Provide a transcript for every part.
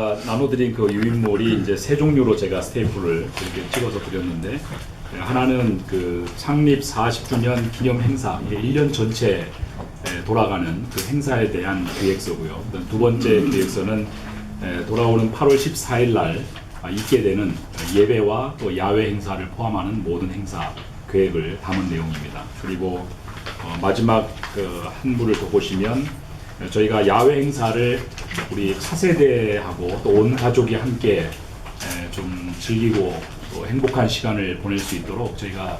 아까 나눠드린 그 유인물이 이제 세 종류로 제가 스테이플을 이렇게 찍어서 드렸는데, 하나는 그 창립 40주년 기념 행사, 이게 1년 전체 돌아가는 그 행사에 대한 기획서고요. 두 번째 기획서는 돌아오는 8월 14일 날 있게 되는 예배와 또 야외 행사를 포함하는 모든 행사 계획을 담은 내용입니다. 그리고 마지막 그 한 부를 더 보시면 저희가 야외 행사를 우리 차세대하고 또 온 가족이 함께 좀 즐기고 또 행복한 시간을 보낼 수 있도록 저희가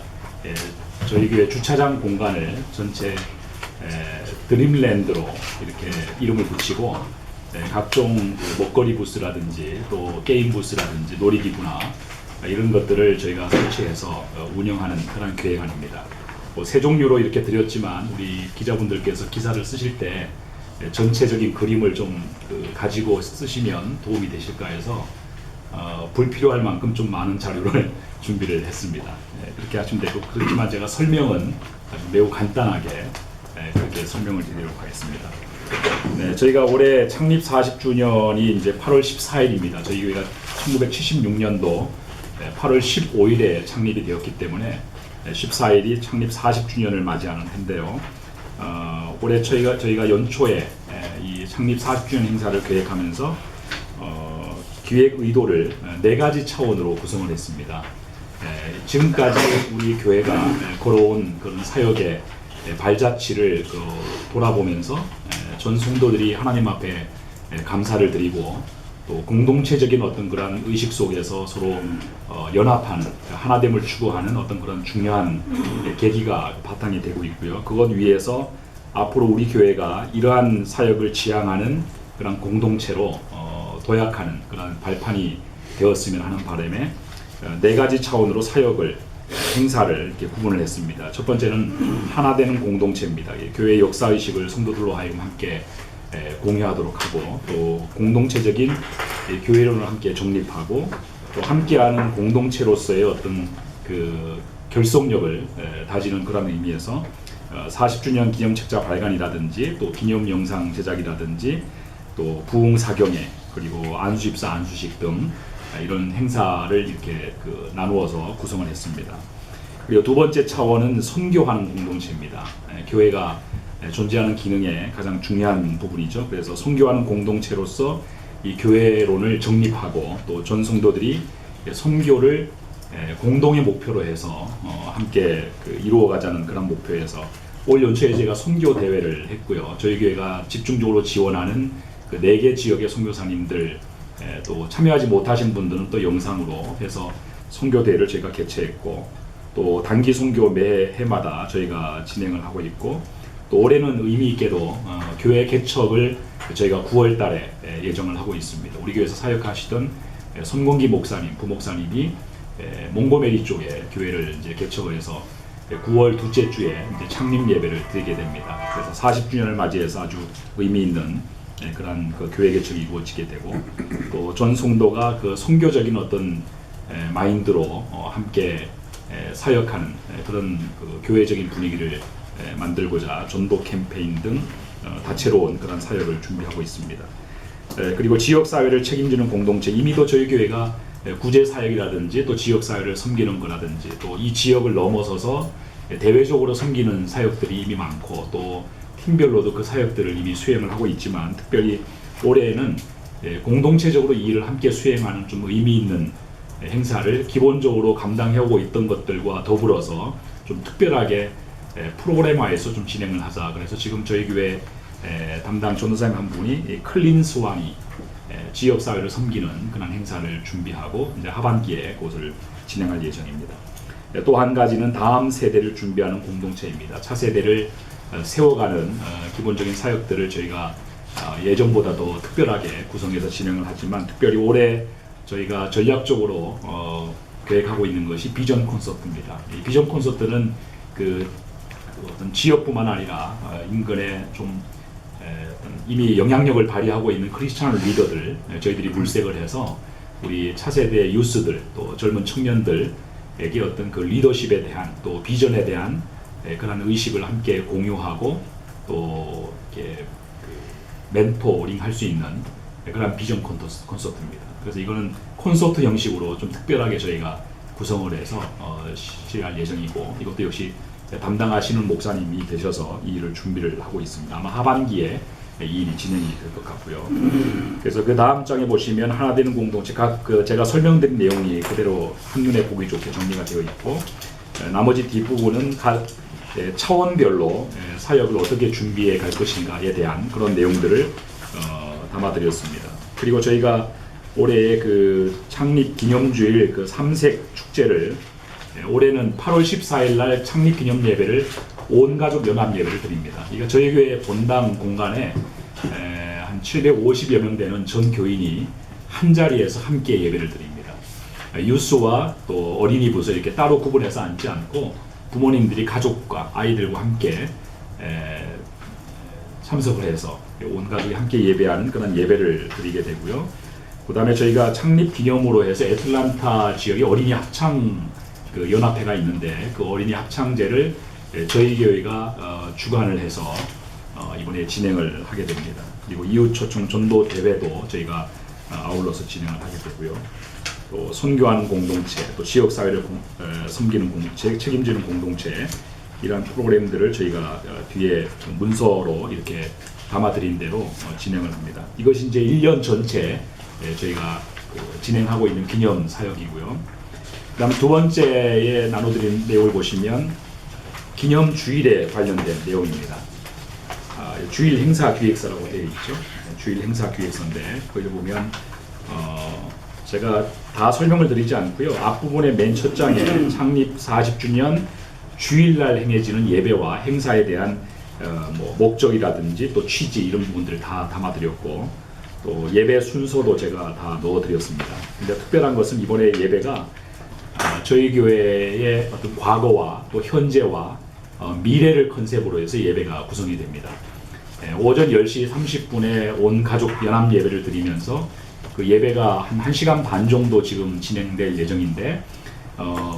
저희 교회 주차장 공간을 전체 드림랜드로 이렇게 이름을 붙이고 각종 먹거리 부스라든지 또 게임 부스라든지 놀이기구나 이런 것들을 저희가 설치해서 운영하는 그런 계획안입니다. 세 종류로 이렇게 드렸지만 우리 기자분들께서 기사를 쓰실 때 전체적인 그림을 좀 가지고 쓰시면 도움이 되실까 해서 불필요할 만큼 좀 많은 자료를 준비를 했습니다. 그렇게 하시면 되고, 그렇지만 제가 설명은 아주 매우 간단하게 그렇게 설명을 드리도록 하겠습니다. 네, 저희가 올해 창립 40주년이 이제 8월 14일입니다. 저희 교회가 1976년도 8월 15일에 창립이 되었기 때문에 14일이 창립 40주년을 맞이하는 해인데요. 올해 저희가 연초에 이 창립 40주년 행사를 계획하면서 기획 의도를 4가지 차원으로 구성을 했습니다. 지금까지 우리 교회가 걸어온 그런 사역의 발자취를 돌아보면서 전 성도들이 하나님 앞에 감사를 드리고 또 공동체적인 어떤 그런 의식 속에서 서로 연합하는, 하나됨을 추구하는 어떤 그런 중요한 계기가 바탕이 되고 있고요. 그것 위에서 앞으로 우리 교회가 이러한 사역을 지향하는 그런 공동체로 도약하는 그런 발판이 되었으면 하는 바람에 4가지 차원으로 사역을 행사를 이렇게 구분을 했습니다. 첫 번째는 하나 되는 공동체입니다. 교회 역사의식을 성도들로 하여금 함께 공유하도록 하고, 또 공동체적인 교회론을 함께 정립하고, 또 함께하는 공동체로서의 어떤 그 결속력을 다지는 그런 의미에서 40주년 기념책자 발간이라든지 또 기념 영상 제작이라든지 또 부흥 사경회 그리고 안수집사 안수식 등 이런 행사를 이렇게 나누어서 구성을 했습니다. 그리고 두 번째 차원은 선교하는 공동체입니다. 교회가 존재하는 기능의 가장 중요한 부분이죠. 그래서 선교하는 공동체로서 이 교회론을 정립하고 또 전 성도들이 선교를 공동의 목표로 해서 함께 이루어가자는 그런 목표에서 올 연초에 제가 선교 대회를 했고요. 저희 교회가 집중적으로 지원하는 그 4개 지역의 선교사님들 또 참여하지 못하신 분들은 또 영상으로 해서 선교 대회를 저희가 개최했고, 또 단기 선교 매 해마다 저희가 진행을 하고 있고, 또 올해는 의미 있게도 교회 개척을 저희가 9월 달에 예정을 하고 있습니다. 우리 교회에서 사역하시던 손건기 목사님, 부목사님이 몽고메리 쪽에 교회를 이제 개척을 해서 9월 둘째 주에 이제 창립 예배를 드리게 됩니다. 그래서 40주년을 맞이해서 아주 의미 있는 그런 그 교회 개척이 이루어지게 되고, 또 전 성도가 그 선교적인 어떤 마인드로 함께 사역하는 그런 그 교회적인 분위기를 만들고자 전도 캠페인 등 다채로운 그런 사역을 준비하고 있습니다. 그리고 지역 사회를 책임지는 공동체, 이미도 저희 교회가 구제 사역이라든지 또 지역 사회를 섬기는 거라든지 또 이 지역을 넘어서서 대외적으로 섬기는 사역들이 이미 많고, 또 팀별로도 그 사역들을 이미 수행을 하고 있지만, 특별히 올해에는 공동체적으로 이 일을 함께 수행하는 좀 의미 있는 행사를 기본적으로 감당해오고 있던 것들과 더불어서 좀 특별하게 프로그램화해서 좀 진행을 하자. 그래서 지금 저희 교회 담당 전도사님 한 분이 클린 스와니 지역 사회를 섬기는 그런 행사를 준비하고 이제 하반기에 그것을 진행할 예정입니다. 또 한 가지는 다음 세대를 준비하는 공동체입니다. 차세대를 세워가는 기본적인 사역들을 저희가 예전보다 더 특별하게 구성해서 진행을 하지만, 특별히 올해 저희가 전략적으로 계획하고 있는 것이 비전 콘서트입니다. 이 비전 콘서트는 어떤 지역뿐만 아니라 인근에 좀 이미 영향력을 발휘하고 있는 크리스찬 리더들 저희들이 물색을 해서 우리 차세대 유스들 또 젊은 청년들에게 어떤 그 리더십에 대한 또 비전에 대한 그런 의식을 함께 공유하고 또 이렇게 멘토링 할 수 있는 그런 비전 콘서트입니다. 그래서 이거는 콘서트 형식으로 좀 특별하게 저희가 구성을 해서 시행할 예정이고, 이것도 역시 담당하시는 목사님이 되셔서 이 일을 준비를 하고 있습니다. 아마 하반기에 이 일이 진행이 될 것 같고요. 그래서 그 다음 장에 보시면 하나되는 공동체, 제가 설명드린 내용이 그대로 한눈에 보기 좋게 정리가 되어 있고, 나머지 뒷부분은 각 차원별로 사역을 어떻게 준비해 갈 것인가에 대한 그런 내용들을 담아드렸습니다. 그리고 저희가 올해 그 창립 기념주일 그 삼색 축제를 올해는 8월 14일 날 창립 기념 예배를 온 가족 연합 예배를 드립니다. 그러니까 저희 교회 본당 공간에 한 750여 명 되는 전 교인이 한 자리에서 함께 예배를 드립니다. 유스와 또 어린이 부서 이렇게 따로 구분해서 앉지 않고 부모님들이 가족과 아이들과 함께 참석을 해서 온 가족이 함께 예배하는 그런 예배를 드리게 되고요. 그 다음에 저희가 창립 기념으로 해서 애틀란타 지역에 어린이 합창 그 연합회가 있는데, 그 어린이 합창제를 저희 교회가 주관을 해서 이번에 진행을 하게 됩니다. 그리고 이웃초청 전도 대회도 저희가 아울러서 진행을 하게 되고요. 또 선교하는 공동체, 또 지역사회를 섬기는 공동체, 책임지는 공동체, 이런 프로그램들을 저희가 뒤에 문서로 이렇게 담아드린 대로 진행을 합니다. 이것이 이제 1년 전체 저희가 진행하고 있는 기념 사역이고요. 그 다음 두 번째에 나눠드린 내용을 보시면 기념 주일에 관련된 내용입니다. 주일 행사 기획서라고 되어 있죠. 주일 행사 기획서인데, 거기 보면 제가 다 설명을 드리지 않고요. 앞부분의 맨 첫 장에 창립 40주년 주일날 행해지는 예배와 행사에 대한 목적이라든지 또 취지 이런 부분들을 다 담아드렸고, 또 예배 순서도 제가 다 넣어드렸습니다. 근데 특별한 것은 이번에 예배가 저희 교회의 어떤 과거와 또 현재와 미래를 컨셉으로 해서 예배가 구성이 됩니다. 오전 10시 30분에 온 가족 연합 예배를 드리면서 그 예배가 한 1시간 반 정도 지금 진행될 예정인데,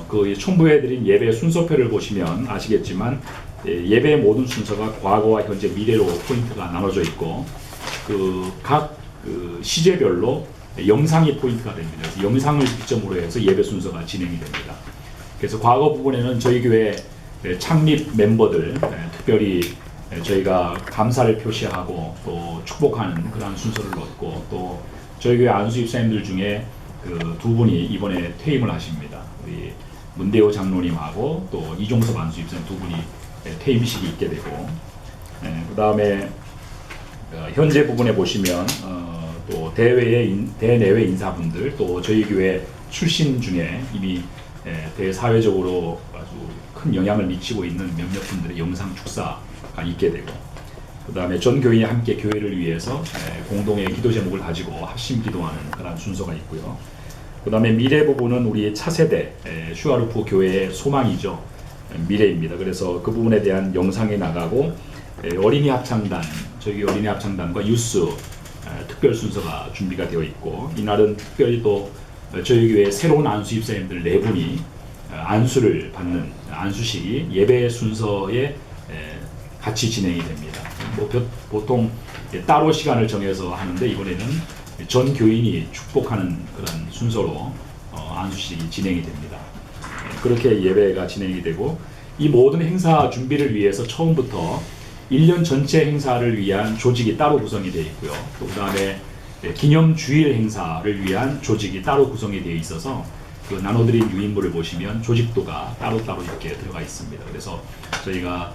그 첨부해드린 예배 순서표를 보시면 아시겠지만 예배의 모든 순서가 과거와 현재 미래로 포인트가 나눠져 있고, 각 시제별로 영상이 포인트가 됩니다. 그래서 영상을 기점으로 해서 예배 순서가 진행이 됩니다. 그래서 과거 부분에는 저희 교회 창립 멤버들 특별히 저희가 감사를 표시하고 또 축복하는 그런 순서를 넣었고, 또 저희 교회 안수 집사님들 중에 그 두 분이 이번에 퇴임을 하십니다. 우리 문대호 장로님하고 또 이종섭 안수 집사님 두 분이 퇴임식이 있게 되고, 그 다음에 현재 부분에 보시면 또 대내외 인사분들, 또 저희 교회 출신 중에 이미 대사회적으로 아주 큰 영향을 미치고 있는 몇몇 분들의 영상 축사가 있게 되고, 그 다음에 전 교인이 함께 교회를 위해서 공동의 기도 제목을 가지고 합심 기도하는 그런 순서가 있고요. 그 다음에 미래 부분은 우리 차세대 슈아르프 교회의 소망이죠. 미래입니다. 그래서 그 부분에 대한 영상이 나가고, 어린이 합창단, 저희 어린이 합창단과 유스 특별 순서가 준비가 되어 있고, 이날은 특별히 또 저희 교회 새로운 안수 집사님들 4분이 안수를 받는 안수식이 예배 순서에 같이 진행이 됩니다. 보통 따로 시간을 정해서 하는데, 이번에는 전 교인이 축복하는 그런 순서로 안수식이 진행이 됩니다. 그렇게 예배가 진행이 되고, 이 모든 행사 준비를 위해서 처음부터 1년 전체 행사를 위한 조직이 따로 구성이 되어 있고요. 또 그 다음에 기념 주일 행사를 위한 조직이 따로 구성이 되어 있어서 그 나눠드린 유인물을 보시면 조직도가 따로따로 이렇게 들어가 있습니다. 그래서 저희가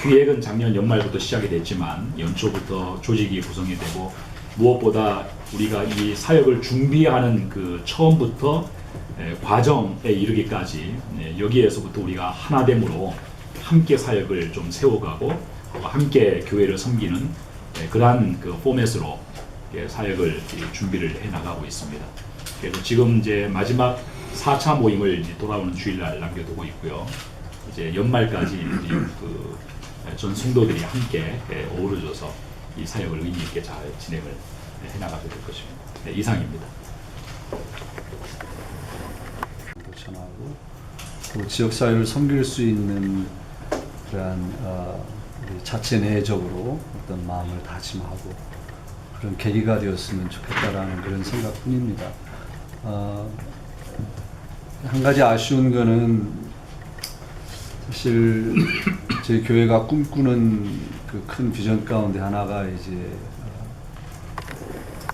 기획은 작년 연말부터 시작이 됐지만 연초부터 조직이 구성이 되고, 무엇보다 우리가 이 사역을 준비하는 그 처음부터 과정에 이르기까지 여기에서부터 우리가 하나됨으로 함께 사역을 좀 세워가고 함께 교회를 섬기는 그러한 그 포맷으로 사역을 준비를 해 나가고 있습니다. 그래서 지금 이제 마지막 4차 모임을 이제 돌아오는 주일날 남겨두고 있고요. 이제 연말까지 그 전 성도들이 함께 어우러져서 이 사역을 의미 있게 잘 진행을 해 나가게 될 것입니다. 네, 이상입니다. 전하고 또 지역 사회를 섬길 수 있는 그러한 우리 자체 내적으로 어떤 마음을 다짐하고 그런 계기가 되었으면 좋겠다라는 그런 생각뿐입니다. 한 가지 아쉬운 거는 사실 저희 교회가 꿈꾸는 그 큰 비전 가운데 하나가 이제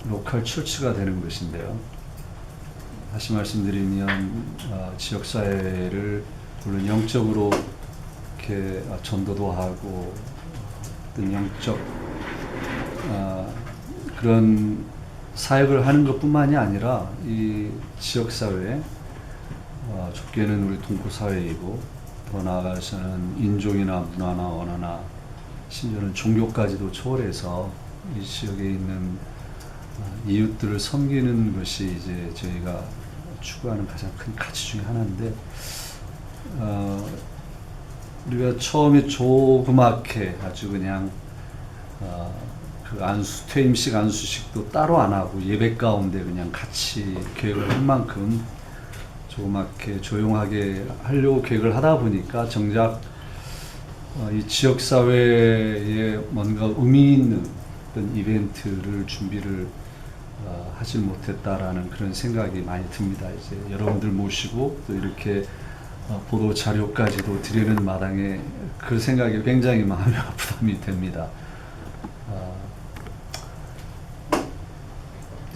로컬 처치가 되는 것인데요. 다시 말씀드리면 지역 사회를 물론 영적으로 이렇게 전도도 하고 어떤 영적 그런 사역을 하는 것뿐만이 아니라 이 지역 사회 좁게는 우리 동포 사회이고 더 나아가서는 인종이나 문화나 언어나 심지어는 종교까지도 초월해서 이 지역에 있는 이웃들을 섬기는 것이 이제 저희가 추구하는 가장 큰 가치 중에 하나인데 우리가 처음에 조그맣게 아주 그냥 그 퇴임식 안수식도 따로 안 하고 예배 가운데 그냥 같이 계획을 할 만큼 조그맣게 조용하게 하려고 계획을 하다 보니까 정작 이 지역 사회에 뭔가 의미 있는 어떤 이벤트를 준비를 하지 못했다라는 그런 생각이 많이 듭니다. 이제 여러분들 모시고 또 이렇게 보도 자료까지도 드리는 마당에 그 생각이 굉장히 마음이 부담이 됩니다.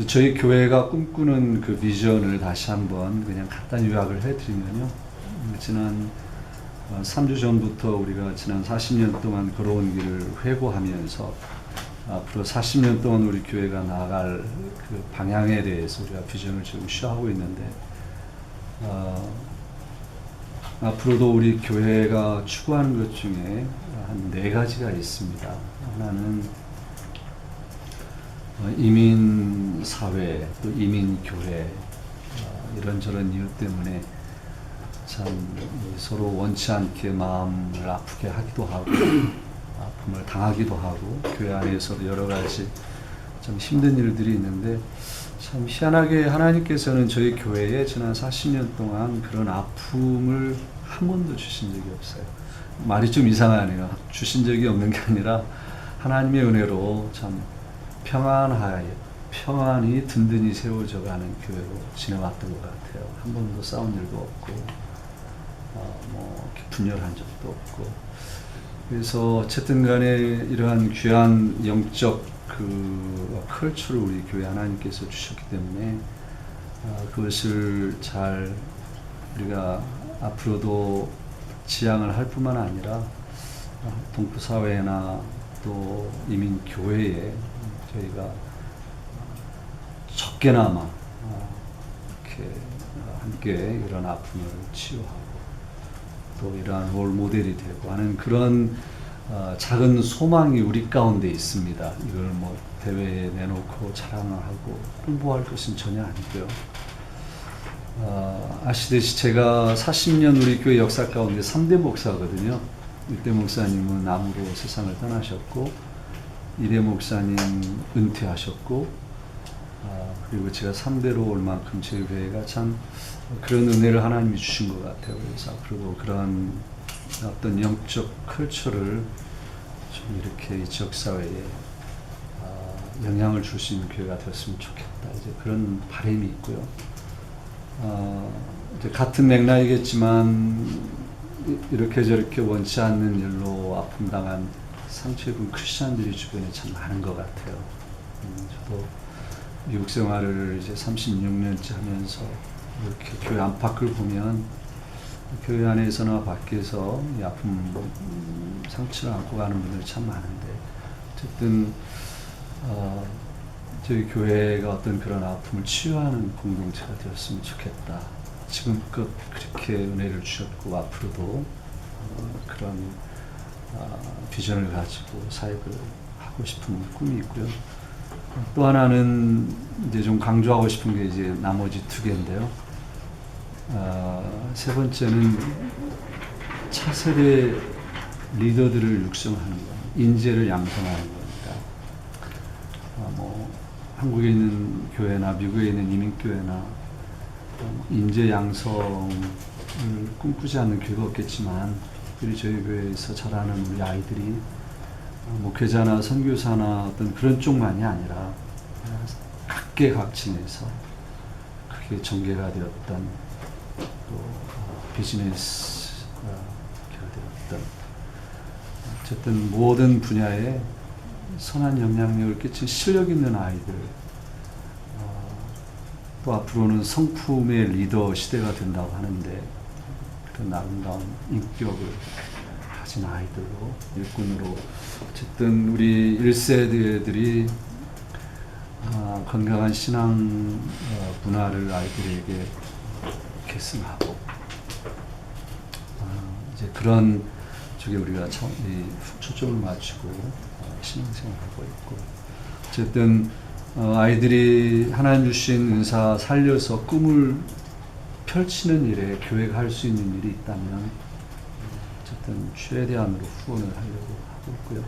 저희 교회가 꿈꾸는 그 비전을 다시 한번 그냥 간단히 요약을 해드리면요. 지난 3주 전부터 우리가 지난 40년 동안 걸어온 길을 회고하면서 앞으로 40년 동안 우리 교회가 나아갈 그 방향에 대해서 우리가 비전을 지금 시하고 있는데 앞으로도 우리 교회가 추구하는 것 중에 한 4가지가 있습니다. 하나는 이민 사회, 또 이민 교회 이런저런 이유 때문에 참 서로 원치 않게 마음을 아프게 하기도 하고 아픔을 당하기도 하고 교회 안에서도 여러 가지 좀 힘든 일들이 있는데 참 희한하게 하나님께서는 저희 교회에 지난 40년 동안 그런 아픔을 한 번도 주신 적이 없어요. 말이 좀 이상하네요. 주신 적이 없는 게 아니라 하나님의 은혜로 참 평안히 든든히 세워져 가는 교회로 지내왔던 것 같아요. 한 번도 싸운 일도 없고 분열한 적도 없고 그래서 어쨌든 간에 이러한 귀한 영적 그 컬처를 우리 교회 하나님께서 주셨기 때문에 그것을 잘 우리가 앞으로도 지향을 할 뿐만 아니라 동포 사회나 또 이민 교회에 저희가 적게나마 이렇게 함께 이런 아픔을 치유하고 또 이러한 롤 모델이 되고 하는 그런 작은 소망이 우리 가운데 있습니다. 이걸 뭐 대회에 내놓고 자랑을 하고 홍보할 것은 전혀 아니고요. 아시듯이 제가 40년 우리 교회 역사 가운데 3대 목사거든요. 1대 목사님은 암으로 세상을 떠나셨고 2대 목사님 은퇴하셨고 그리고 제가 3대로 올 만큼 저희 교회가 참 그런 은혜를 하나님이 주신 것 같아요. 그래서 앞으로도 그런 어떤 영적 컬처를 좀 이렇게 이 지역사회에 영향을 줄 수 있는 교회가 되었으면 좋겠다. 이제 그런 바람이 있고요. 이제 같은 맥락이겠지만 이렇게 저렇게 원치 않는 일로 아픔당한 상처 입은 크리스찬들이 주변에 참 많은 것 같아요. 저도 미국 생활을 이제 36년째 하면서 이렇게 교회 안팎을 보면 교회 안에서나 밖에서 이 아픔, 상처를 안고 가는 분들이 참 많은데 어쨌든 저희 교회가 어떤 그런 아픔을 치유하는 공동체가 되었으면 좋겠다. 지금껏 그렇게 은혜를 주셨고 앞으로도 그런 비전을 가지고 사역을 하고 싶은 꿈이 있고요. 또 하나는 이제 좀 강조하고 싶은 게 이제 나머지 2개인데요. 세 번째는 차세대 리더들을 육성하는 것, 인재를 양성하는 겁니다. 한국에 있는 교회나 미국에 있는 이민교회나 인재 양성을 꿈꾸지 않는 교회가 없겠지만 특별히 저희 교회에서 자라는 우리 아이들이 목회자나 선교사나 어떤 그런 쪽만이 아니라 각계각층에서 그게 전개가 되었던 또 비즈니스가 되었던 어쨌든 모든 분야에 선한 영향력을 끼친 실력 있는 아이들, 또 앞으로는 성품의 리더 시대가 된다고 하는데 그런 아름다운 인격을 가진 아이들로 일꾼으로 어쨌든 우리 1세대들이 건강한 신앙 문화를 아이들에게 계승하고 이제 그런 쪽에 우리가 초점을 맞추고 신앙생활하고 있고 어쨌든 아이들이 하나님 주신 은사 살려서 꿈을 펼치는 일에 교회가 할 수 있는 일이 있다면 어쨌든 최대한으로 후원을 하려고 하고 있고요.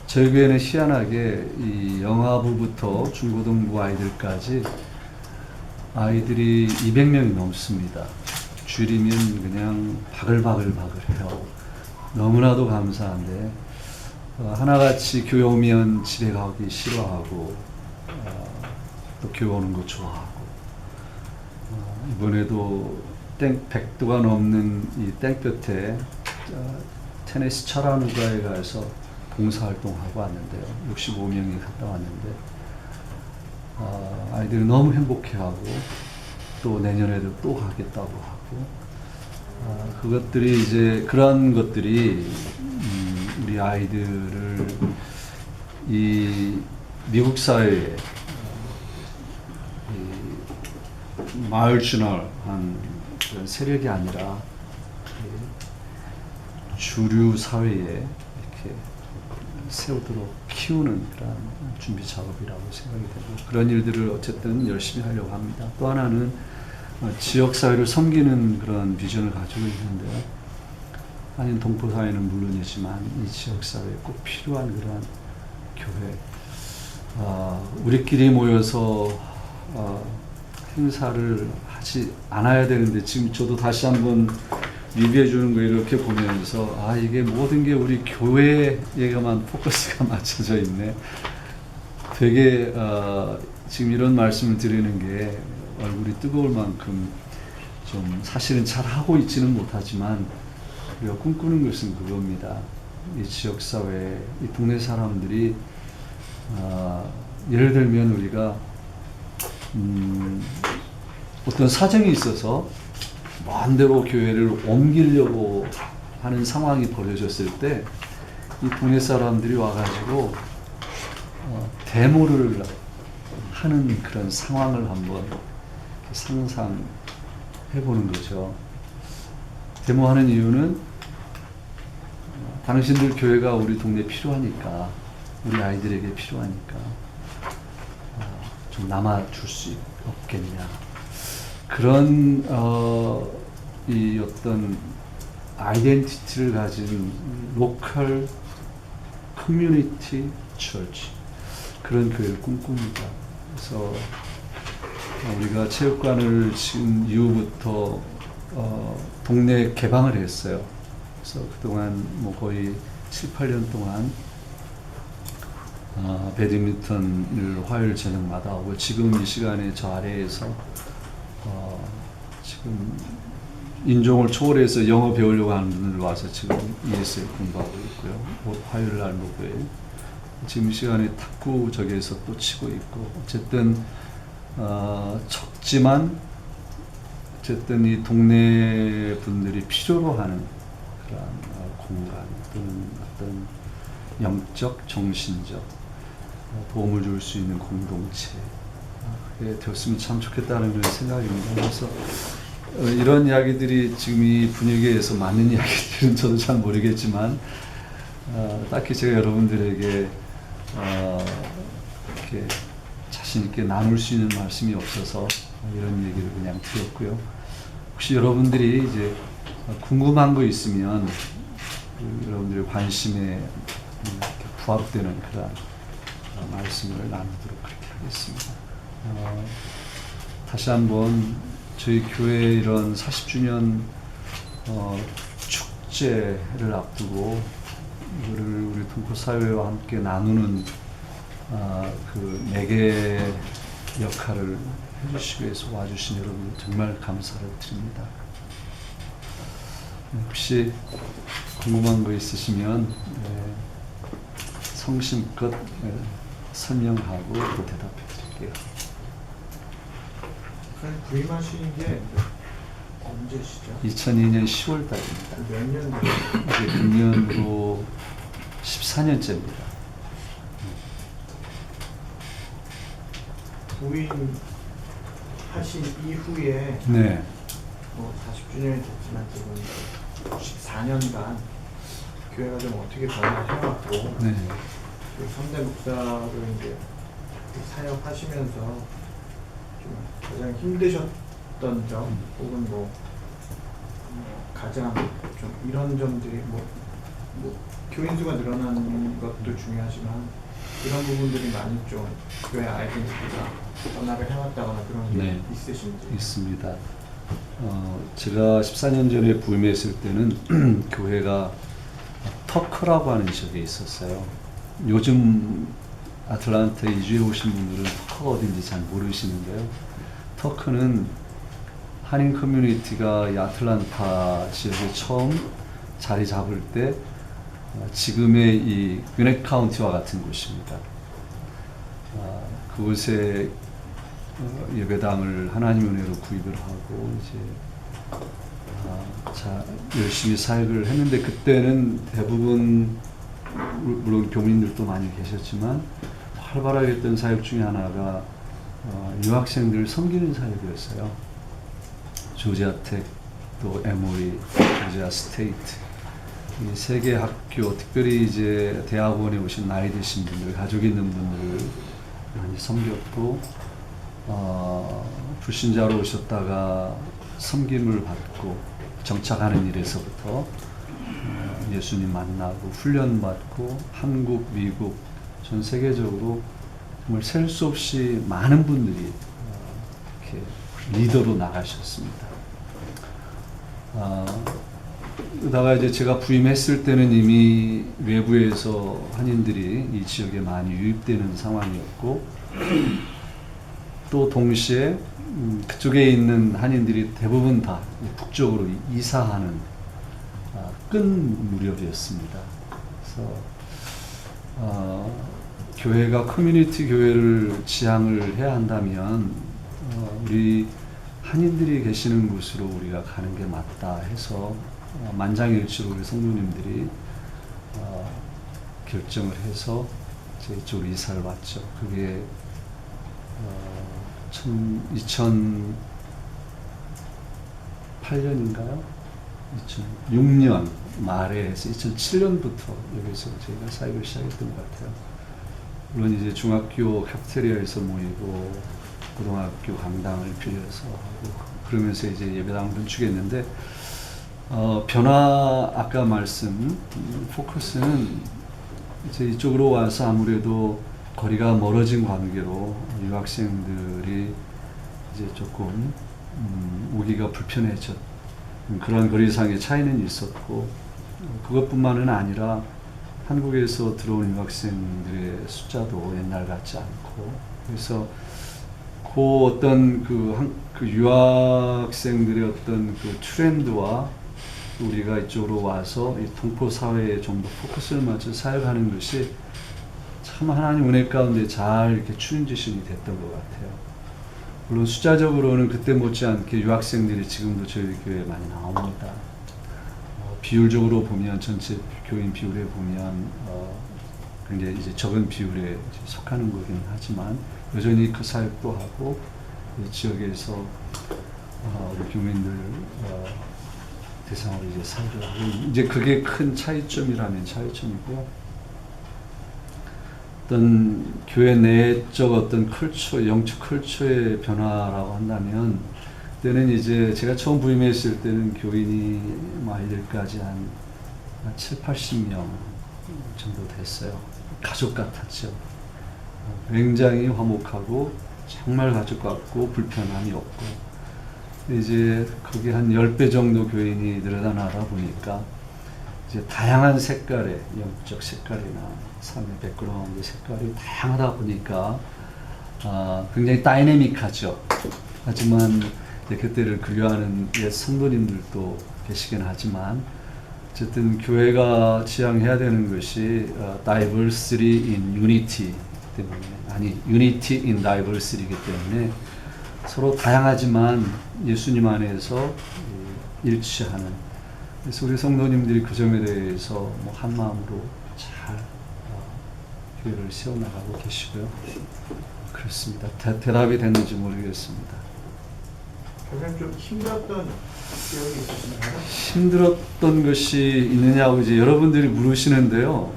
저희 교회는 희한하게 이 영아부부터 중고등부 아이들까지 아이들이 200명이 넘습니다. 주일이면 그냥 바글바글해요. 너무나도 감사한데 하나같이 교회 오면 집에 가기 싫어하고 또 교회 오는 거 좋아하고 이번에도 100도가 넘는 이 땡볕에 테네시 차라누가에 가서 봉사활동하고 왔는데요. 65명이 갔다 왔는데 아이들이 너무 행복해하고 또 내년에도 또 가겠다고 하고 그것들이 이제 그런 것들이 우리 아이들을 이 미국 사회에 마을주널한 그런 세력이 아니라 주류 사회에 이렇게 세우도록 키우는 그런 준비 작업이라고 생각이 되고 그런 일들을 어쨌든 열심히 하려고 합니다. 또 하나는 지역사회를 섬기는 그런 비전을 가지고 있는데요. 한인 동포사회는 물론이지만 이 지역사회에 꼭 필요한 그런 교회 우리끼리 모여서 행사를 하지 않아야 되는데 지금 저도 다시 한번 리뷰해 주는 거 이렇게 보면서 이게 모든 게 우리 교회에만 포커스가 맞춰져 있네. 되게 지금 이런 말씀을 드리는 게 얼굴이 뜨거울 만큼 좀 사실은 잘 하고 있지는 못하지만 우리가 꿈꾸는 것은 그겁니다. 이 지역사회, 이 동네 사람들이 예를 들면 우리가 어떤 사정이 있어서 마음대로 교회를 옮기려고 하는 상황이 벌어졌을 때 이 동네 사람들이 와가지고 데모를 하는 그런 상황을 한번 상상해 보는 거죠. 데모하는 이유는 당신들 교회가 우리 동네에 필요하니까 우리 아이들에게 필요하니까 좀 남아줄 수 없겠냐. 그런 이 어떤 아이덴티티를 가진 로컬 커뮤니티 처치 그런 교회를 꿈꿉니다. 그래서 우리가 체육관을 지은 이후부터 동네 개방을 했어요. 그래서 그동안 뭐 거의 7, 8년 동안 배드민턴을 화요일 저녁마다 하고 지금 이 시간에 저 아래에서 지금 인종을 초월해서 영어 배우려고 하는 분들 와서 지금 ESL 공부하고 있고요. 화요일 날 목요일 지금 이 시간에 탁구 저기에서 또 치고 있고 어쨌든 적지만 어쨌든 이 동네 분들이 필요로 하는 그런 공간 또는 어떤 영적, 정신적 도움을 줄 수 있는 공동체 그게 되었으면 참 좋겠다는 그런 생각입니다. 그래서 이런 이야기들이 지금 이 분위기에서 맞는 이야기들은 저도 잘 모르겠지만 딱히 제가 여러분들에게 이렇게 자신 있게 나눌 수 있는 말씀이 없어서 이런 얘기를 그냥 드렸고요. 혹시 여러분들이 이제 궁금한 거 있으면 여러분들의 관심에 부합되는 그런 말씀을 나누도록 그렇게 하겠습니다. 다시 한번 저희 교회 이런 40주년 축제를 앞두고 이거를 우리 동포 사회와 함께 나누는 그 매개 역할을 해주시기 위해서 와주신 여러분 정말 감사를 드립니다. 혹시 궁금한 거 있으시면 성심껏 설명하고 또 대답해 드릴게요. 부임하신 게 언제시죠? 2002년 10월 달입니다. 몇 년 됐어요? 이제 금년으로 14년째입니다. 부임하신 이후에 네. 뭐 40주년이 됐지만 지금 14년간 교회가 좀 어떻게 변화를 해왔고 네. 그 선대 목사로 이제 사역하시면서 좀 가장 힘드셨던 점 혹은 가장 좀 이런 점들이 뭐 교인 수가 늘어나는 것도 중요하지만 이런 부분들이 많이 좀 교회 아이덴티티가 변화를 해왔다거나 그런 게 네. 있으신지. 있습니다. 제가 14년 전에 부임했을 때는 교회가 터크라고 하는 지역에 있었어요. 요즘 아틀란타에 이주해 오신 분들은 터크가 어딘지 잘 모르시는데요. 터크는 한인 커뮤니티가 이 아틀란타 지역에 처음 자리 잡을 때 지금의 이 위넷 카운티와 같은 곳입니다. 그곳에 예배당을 하나님 은혜로 구입을 하고 이제 열심히 사역을 했는데 그때는 대부분 물론 교민들도 많이 계셨지만 활발하게 했던 사역 중에 하나가 유학생들 섬기는 사역이었어요. 조지아텍 또 에모리, 조지아 스테이트 이 세 개 학교 특별히 이제 대학원에 오신 나이 드신 분들, 가족 있는 분들을 많이 섬겼고 불신자로 오셨다가 섬김을 받고 정착하는 일에서부터 예수님 만나고 훈련받고 한국, 미국 전 세계적으로 정말 셀 수 없이 많은 분들이 이렇게 리더로 나가셨습니다. 그러다가 이제 제가 부임했을 때는 이미 외부에서 한인들이 이 지역에 많이 유입되는 상황이었고 또 동시에 그쪽에 있는 한인들이 대부분 다 북쪽으로 이사하는 끈 무렵이었습니다. 그래서 교회가 커뮤니티 교회를 지향을 해야 한다면 우리 한인들이 계시는 곳으로 우리가 가는 게 맞다 해서 만장일치로 우리 성도님들이 결정을 해서 이쪽으로 이사를 왔죠. 그게 2008년인가요? 2006년 말에 해서 2007년부터 여기서 저희가 사역을 시작했던 것 같아요. 물론 이제 중학교 카페테리아에서 모이고 고등학교 강당을 빌려서 하고 그러면서 이제 예배당을 건축했는데 변화 아까 말씀 포커스는 이제 이쪽으로 와서 아무래도 거리가 멀어진 관계로 유학생들이 이제 조금 오기가 불편해졌 그런 거리상의 차이는 있었고 그것뿐만은 아니라 한국에서 들어온 유학생들의 숫자도 옛날 같지 않고 그래서 그 어떤 그 유학생들의 어떤 그 트렌드와 우리가 이쪽으로 와서 이 동포 사회에 좀 더 포커스를 맞춰 사역하는 것이 참 하나님 은혜 가운데 잘 이렇게 추인지신이 됐던 것 같아요. 물론 숫자적으로는 그때 못지않게 유학생들이 지금도 저희 교회에 많이 나옵니다. 비율적으로 보면 전체 교인 비율에 보면 굉장히 이제 적은 비율에 이제 속하는 거긴 하지만 여전히 그 사역도 하고 이 지역에서 우리 교민들 대상으로 이제 사역을 하고 이제 그게 큰 차이점이라면 차이점이고 어떤 교회 내적 어떤 컬처, 영적 컬처의 변화라고 한다면 그때는 이제 제가 처음 부임했을 때는 교인이 아이들까지 한 7, 80명 정도 됐어요. 가족 같았죠. 굉장히 화목하고 정말 가족 같고 불편함이 없고 이제 거기 한 10배 정도 교인이 늘어나다 보니까 이제 다양한 색깔의 영적 색깔이나 삶의 백그라운드 색깔이 다양하다 보니까 굉장히 다이내믹하죠. 하지만 이제 그때를 그리워하는 옛 성도님들도 계시긴 하지만 어쨌든 교회가 지향해야 되는 것이 diversity in unity 때문에 unity in diversity이기 때문에 서로 다양하지만 예수님 안에서 일치하는. 그래서 우리 성도님들이 그 점에 대해서 뭐 한 마음으로 잘 교회를 세워나가고 계시고요. 그렇습니다. 대답이 됐는지 모르겠습니다. 교수님 좀 힘들었던 기억이 있으신가요? 힘들었던 것이 있느냐고 이제 여러분들이 물으시는데요.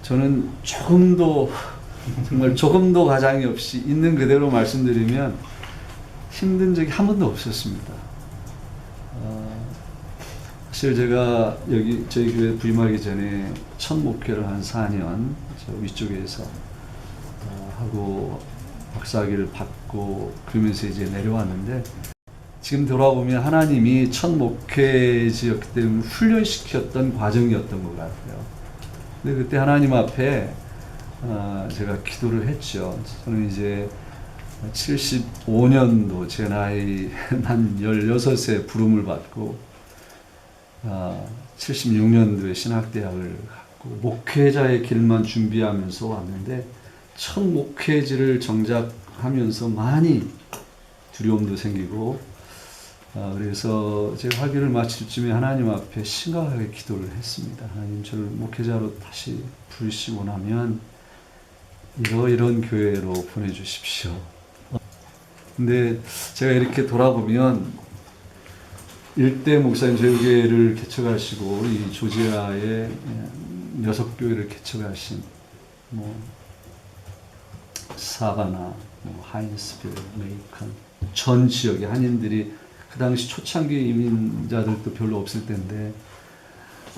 저는 정말 조금도 가장이 없이 있는 그대로 말씀드리면 힘든 적이 한 번도 없었습니다. 사실 제가 여기 저희 교회 부임하기 전에 첫 목회를 한 4년 저 위쪽에서 하고 박사학위를 받고 그러면서 이제 내려왔는데 지금 돌아보면 하나님이 첫 목회지였기 때문에 훈련시켰던 과정이었던 것 같아요. 근데 그때 하나님 앞에 제가 기도를 했죠. 저는 이제 75년도 제 나이 한 16세 부름을 받고 76년도에 신학대학을 갔고 목회자의 길만 준비하면서 왔는데 첫 목회지를 정작하면서 많이 두려움도 생기고 그래서 제가 학위를 마칠 쯤에 하나님 앞에 심각하게 기도를 했습니다. 하나님 저를 목회자로 다시 부르시고 나면 이런 교회로 보내주십시오. 근데 제가 이렇게 돌아보면 일대 목사님 저희 교회를 개척하시고 이 조지아의 6교회를 개척하신 뭐 사바나, 하인스빌, 메이컨 전 지역의 한인들이 그 당시 초창기 이민자들도 별로 없을 텐데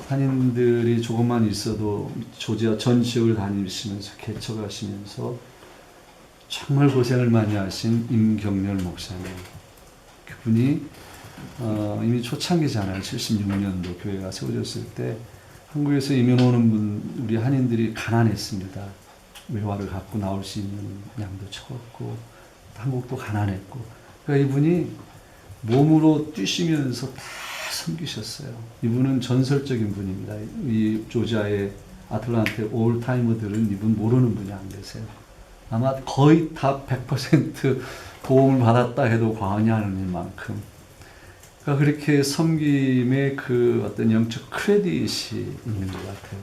한인들이 조금만 있어도 조지아 전 지역을 다니시면서 개척하시면서 정말 고생을 많이 하신 임경렬 목사님. 그분이 이미 초창기잖아요. 76년도 교회가 세워졌을 때 한국에서 이민 오는 분 우리 한인들이 가난했습니다. 외화를 갖고 나올 수 있는 양도 적었고 한국도 가난했고 그러니까 이분이 몸으로 뛰시면서 다 섬기셨어요. 이분은 전설적인 분입니다. 이 조지아의 아틀란타 올타이머들은 이분 모르는 분이 안 계세요. 아마 거의 다 100% 도움을 받았다 해도 과언이 아닐 만큼 그러니까 그렇게 섬김의 그 어떤 영적 크레딧이 있는 것 같아요.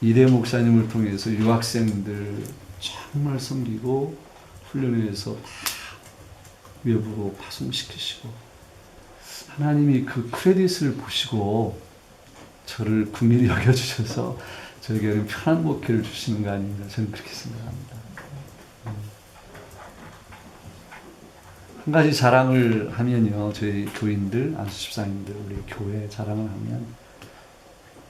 이대 목사님을 통해서 유학생들 정말 섬기고 훈련해서 다 외부로 파송시키시고 하나님이 그 크레딧을 보시고 저를 국민이 여겨주셔서 저에게는 편한 목회를 주시는 거 아닌가 저는 그렇게 생각합니다. 한 가지 자랑을 하면요. 저희 교인들, 안수집사님들, 우리 교회 자랑을 하면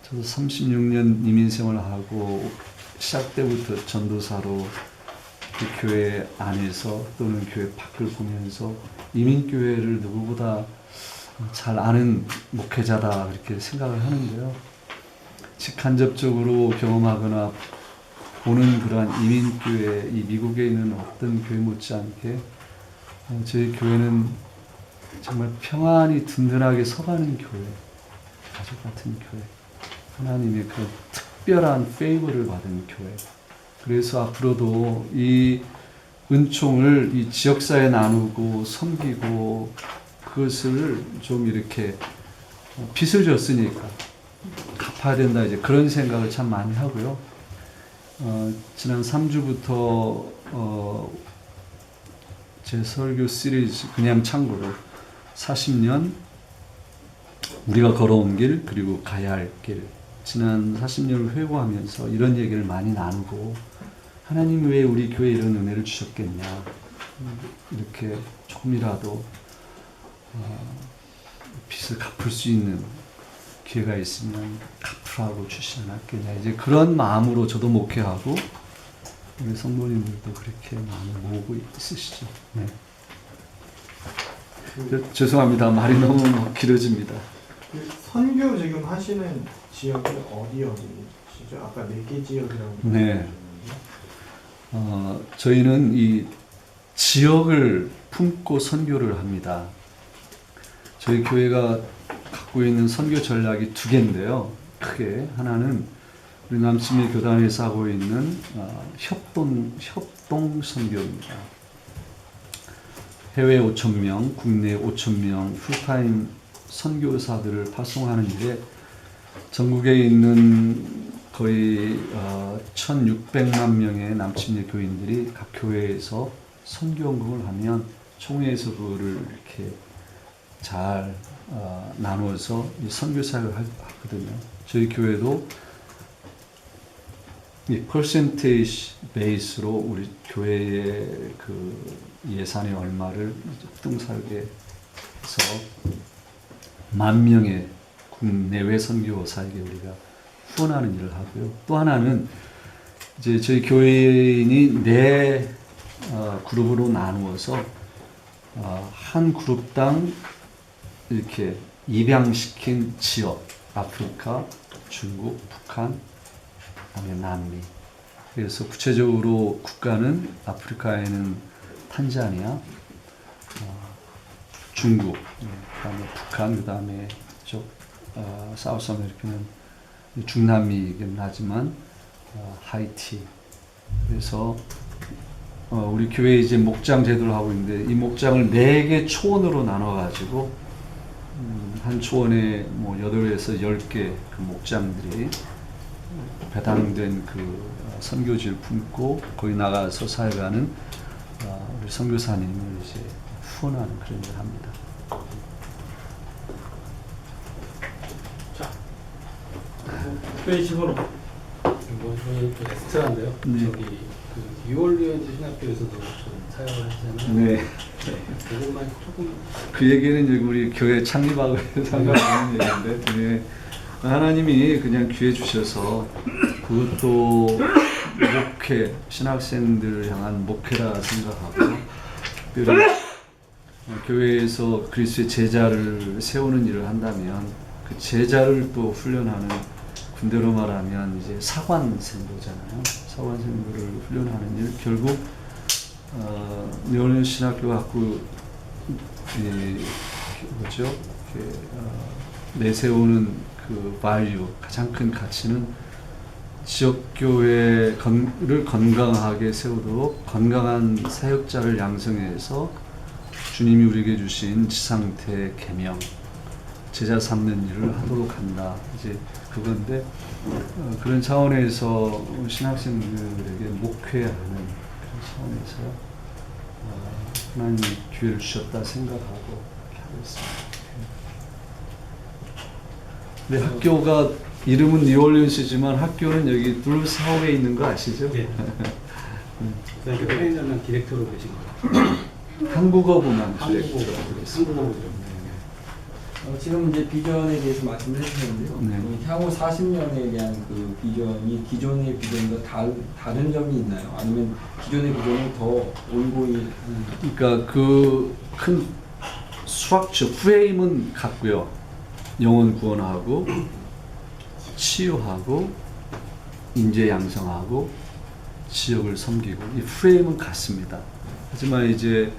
저도 36년 이민생활을 하고 시작 때부터 전도사로 그 교회 안에서 또는 교회 밖을 보면서 이민교회를 누구보다 잘 아는 목회자다 그렇게 생각을 하는데요. 직간접적으로 경험하거나 보는 그러한 이민교회, 이 미국에 있는 어떤 교회 못지않게 저희 교회는 정말 평안히 든든하게 서가는 교회, 가족 같은 교회, 하나님의 그 특별한 페이버를 받은 교회. 그래서 앞으로도 이 은총을 이 지역사회에 나누고 섬기고 그것을 좀 이렇게 빚을 졌으니까 갚아야 된다 이제 그런 생각을 참 많이 하고요. 지난 3주부터 제 설교 시리즈 그냥 참고로 40년 우리가 걸어온 길 그리고 가야 할 길 지난 40년을 회고하면서 이런 얘기를 많이 나누고 하나님 왜 우리 교회에 이런 은혜를 주셨겠냐 이렇게 조금이라도 빚을 갚을 수 있는 기회가 있으면 갚으라고 주시지 않았겠냐 이제 그런 마음으로 저도 목회하고 우리 성도님들도 그렇게 마음을 모으고 있으시죠. 네. 죄송합니다. 말이 너무 길어집니다. 그 선교 지금 하시는 지역이 어디시죠? 아까 4개 지역이라고 네. 말씀하셨는데. 저희는 이 지역을 품고 선교를 합니다. 저희 교회가 갖고 있는 선교 전략이 2개인데요. 크게 하나는 우리 남침의 교단에서 하고 있는 협동 선교입니다. 해외 5,000명, 국내 5,000명 풀타임 선교사들을 파송하는 일에 전국에 있는 거의 1,600만 명의 남침의 교인들이 각 교회에서 선교원금을 하면 총회에서 그거를 이렇게 잘 나누어서 이 선교 사역을 하거든요. 저희 교회도 이 퍼센테이지 베이스로 우리 교회의 그 예산의 얼마를 협동 사역에 해서 10,000명의 국내외 선교사에게 우리가 후원하는 일을 하고요. 또 하나는 이제 저희 교인이 4 그룹으로 나누어서 한 그룹당 이렇게 입양시킨 지역, 아프리카, 중국, 북한, 그다음에 남미. 그래서 구체적으로 국가는 아프리카에는 탄자니아, 중국, 그다음에 북한, 그다음에 사우스 아메리카는 중남미이긴 하지만 하이티. 그래서 우리 교회 이제 목장 제도를 하고 있는데 이 목장을 4개 초원으로 나눠 가지고 한 초원에 뭐 8에서 10개 그 목장들이 배당된 그 선교지를 품고 거기 나가서 사역하는 우리 선교사님을 이제 후원하는 그런 일을 합니다. 자, 특별식으로 뭐 저희 좀 엑스트라인데요. 네. 저기 그 뉴올리언즈 신학교에서도 좀 사역을 하잖아요. 네. 그것만 조금 그 얘기는 이제 우리 교회 창립하고 상관없는 얘기인데, 네. 하나님이 그냥 기회 주셔서 그것도 목회, 신학생들을 향한 목회라 생각하고, 특별히 교회에서 그리스도의 제자를 세우는 일을 한다면 그 제자를 또 훈련하는, 군대로 말하면 이제 사관생도잖아요. 사관생도를 훈련하는 일, 결국 뉴올리언스 신학교가 갖고 뭐죠? 내세우는 그 value, 가장 큰 가치는 지역교회를 건강하게 세우도록 건강한 사역자를 양성해서 주님이 우리에게 주신 지상태 계명, 제자 삼는 일을 하도록 한다. 이제 그건데 그런 차원에서 신학생들에게 목회하는 그런 차원에서 하나님이 기회를 주셨다 생각하고 이렇게 하고 있습니다. 근데 학교가 이름은 뉴올리언스지만 학교는 여기 둘사업에 있는 거 아시죠? 네. 그러니까 편의점은 디렉터로 계신 거예요. 한국어부만 한국어로. 지금 이제 비전에 대해서 말씀을 해주셨는데요. 네. 향후 40년에 대한 그 비전이 기존의 비전과 다른 점이 있나요? 아니면 기존의 비전을 더 올고히 하는? 그러니까 그 큰 스트럭처, 프레임은 같고요. 영혼 구원하고 치유하고 인재 양성하고 지역을 섬기고 이 프레임은 같습니다. 하지만 이제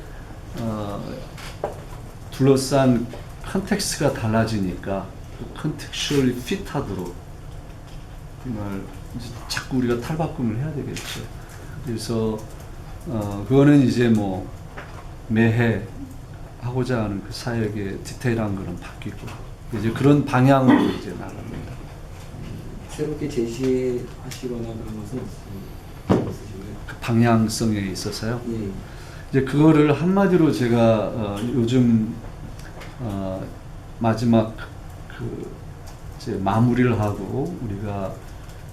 둘러싼 컨텍스트가 달라지니까 컨텍스츄얼리 핏하도록 정말 자꾸 우리가 탈바꿈을 해야 되겠죠. 그래서 그거는 이제 뭐 매해 하고자 하는 그 사역의 디테일한 거는 바뀌고 이제 그런 방향으로 이제 나갑니다. 새롭게 제시하시거나 그런 것은 없으신가요? 그 방향성에 있어서요. 예. 이제 그거를 한마디로 제가 요즘 마지막 그 이제 마무리를 하고 우리가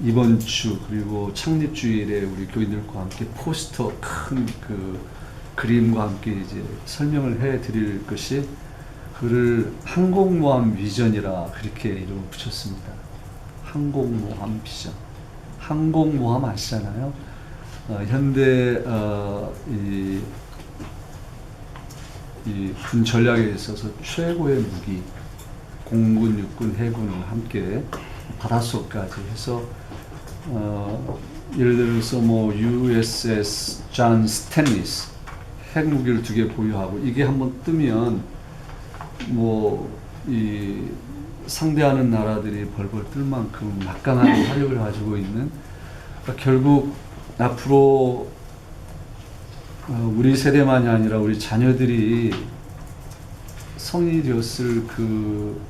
이번 주 그리고 창립 주일에 우리 교인들과 함께 포스터 큰 그 그림과 함께 이제 설명을 해드릴 것이 그를 항공모함 비전이라 그렇게 이름을 붙였습니다. 항공모함 비전. 항공모함 아시잖아요. 현대 이 군 전략에 있어서 최고의 무기, 공군, 육군, 해군을 함께 바닷속까지 해서 예를 들어서 뭐 USS 존 스탠리스 핵무기를 2개 보유하고 이게 한번 뜨면 뭐 이 상대하는 나라들이 벌벌 떨 만큼 막강한 화력을 가지고 있는, 그러니까 결국 앞으로 우리 세대만이 아니라 우리 자녀들이 성인이 되었을 그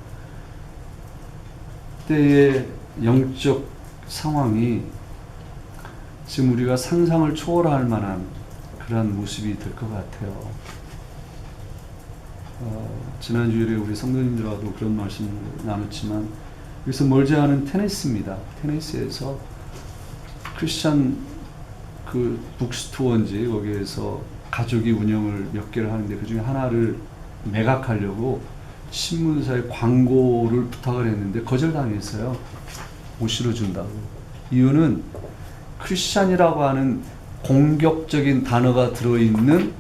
때의 영적 상황이 지금 우리가 상상을 초월할 만한 그런 모습이 될 것 같아요. 지난 주일에 우리 성도님들과도 그런 말씀을 나눴지만 여기서 멀지 않은 테네시입니다. 테네시에서 크리스찬 그 북스토어인지 거기에서 가족이 운영을 몇 개를 하는데 그 중에 하나를 매각하려고 신문사에 광고를 부탁을 했는데 거절당했어요. 못 실어준다고. 이유는 크리스찬이라고 하는 공격적인 단어가 들어있는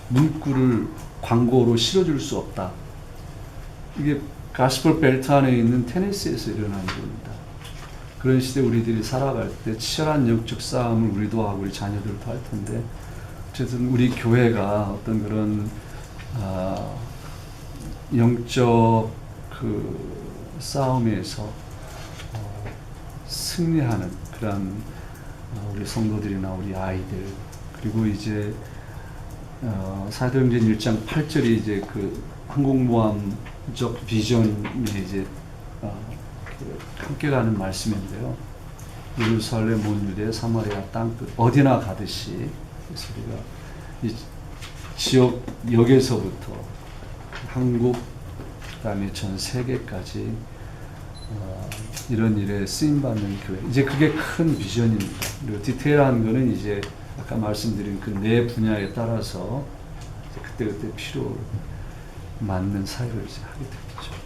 문구를 광고로 실어줄 수 없다. 이게 가스펠 벨트 안에 있는 테네시에서 일어난 겁니다. 그런 시대 우리들이 살아갈 때 치열한 영적 싸움을 우리도 하고 우리 자녀들도 할 텐데, 어쨌든 우리 교회가 어떤 그런 영적 그 싸움에서 승리하는 그런 우리 성도들이나 우리 아이들, 그리고 이제 사도행전 1장 8절이 이제 그 항공모함적 비전에 이제 함께 가는 말씀인데요. 예루살렘, 온 유대, 사마리아 땅끝 어디나 가듯이, 그래서 우리가 이 지역 역에서부터 한국, 그다음에 전 세계까지 이런 일에 쓰임 받는 교회. 이제 그게 큰 비전입니다. 그리고 디테일한 거는 이제 아까 말씀드린 그 내 분야에 따라서 그때그때 필요 맞는 사역을 이제 하게 되겠죠.